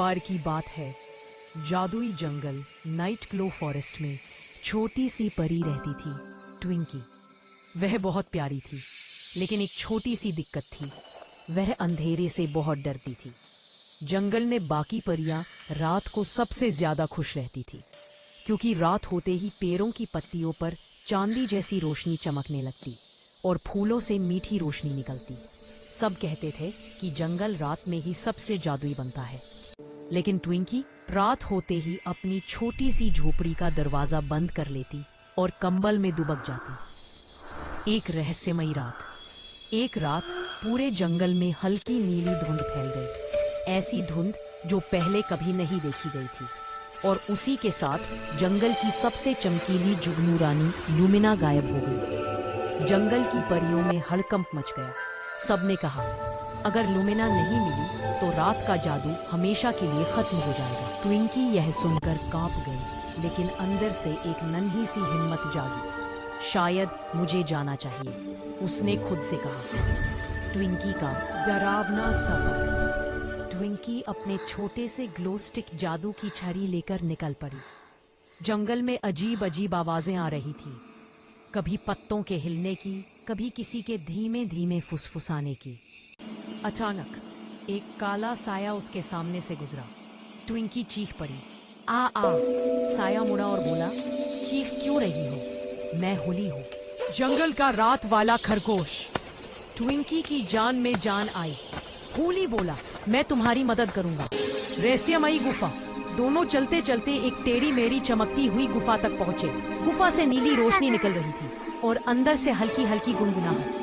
बार की बात है, जादुई जंगल नाइट ग्लो फॉरेस्ट में छोटी सी परी रहती थी, ट्विंकी। वह बहुत प्यारी थी, लेकिन एक छोटी सी दिक्कत थी, वह अंधेरे से बहुत डरती थी। जंगल में बाकी परियां रात को सबसे ज्यादा खुश रहती थी, क्योंकि रात होते ही पेड़ों की पत्तियों पर चांदी जैसी रोशनी चमकने लगती और फूलों से मीठी रोशनी निकलती। सब कहते थे कि जंगल रात में ही सबसे जादुई बनता है, लेकिन ट्विंकी रात होते ही अपनी छोटी सी झोपड़ी का दरवाजा बंद कर लेती और कंबल में दुबक जाती। एक रहस्यमयी रात। एक रात पूरे जंगल में हल्की नीली धुंध फैल गई, ऐसी धुंध जो पहले कभी नहीं देखी गई थी। और उसी के साथ जंगल की सबसे चमकीली जुगनू रानी लुमिना गायब हो गई। जंगल की परियों में हड़कंप मच गया। सबने कहा, अगर लुमिना नहीं मिली तो रात का जादू हमेशा के लिए खत्म हो जाएगा। ट्विंकी यह सुनकर कांप गई, लेकिन अंदर से एक नन्ही सी हिम्मत जागी। शायद मुझे जाना चाहिए, उसने खुद से कहा। ट्विंकी का डरावना सफर। ट्विंकी अपने छोटे से ग्लो स्टिक जादू की छड़ी लेकर निकल पड़ी। जंगल में अजीब अजीब आवाजें आ रही थी, कभी पत्तों के हिलने की, कभी किसी के धीमे धीमे फुसफुसाने की। अचानक एक काला साया उसके सामने से गुजरा। ट्विंकी चीख पड़ी, आ आ। साया मुड़ा और बोला, चीख क्यों रही हो? मैं होली हूँ, जंगल का रात वाला खरगोश। ट्विंकी की जान में जान आई। होली बोला, मैं तुम्हारी मदद करूंगा। रहस्यमयी गुफा। दोनों चलते चलते एक टेढ़ी मेढ़ी चमकती हुई गुफा तक पहुंचे। गुफा से नीली रोशनी निकल रही थी और अंदर से हल्की हल्की गुनगुनाहट,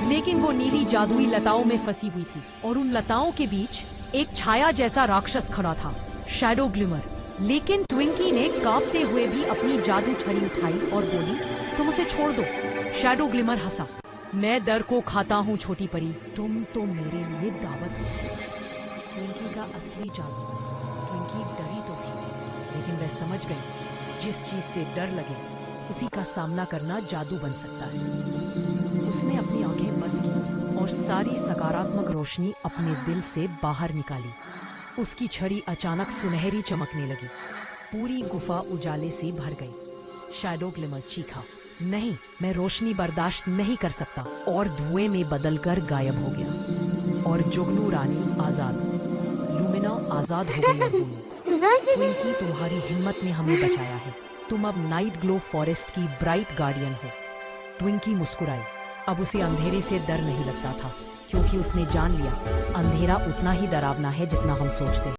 लेकिन वो नीली जादुई लताओं में फंसी हुई थी और उन लताओं के बीच एक छाया जैसा राक्षस खड़ा था, शैडो ग्लिमर। लेकिन ट्विंकी ने कांपते हुए भी अपनी जादू छड़ी उठाई और बोली, तुम उसे छोड़ दो। शैडो ग्लिमर हंसा, मैं डर को खाता हूँ छोटी परी, तुम तो मेरे लिए दावत हो। ट्विंकी का असली जादू। ट्विंकी डरी तो थी, लेकिन वह समझ गई, जिस चीज से डर लगे उसी का सामना करना जादू बन सकता है। उसने अपनी आंखें बंद की और सारी सकारात्मक रोशनी अपने दिल से बाहर निकाली। उसकी छड़ी अचानक सुनहरी चमकने लगी। पूरी गुफा उजाले से भर गई। शैडो ग्लिमर चीखा, नहीं, मैं रोशनी बर्दाश्त नहीं कर सकता, और धुएं में बदलकर गायब हो गया। और जुगनू रानी आजाद। लुमिना आजाद हो गई और बोली, ट्विंकी, तुम्हारी हिम्मत ने हमें बचाया है। तुम अब नाइट ग्लो फॉरेस्ट की ब्राइट गार्डियन हो। ट्विंकी मुस्कुराई। अब उसे अंधेरे से डर नहीं लगता था, क्योंकि उसने जान लिया, अंधेरा उतना ही डरावना है जितना हम सोचते हैं।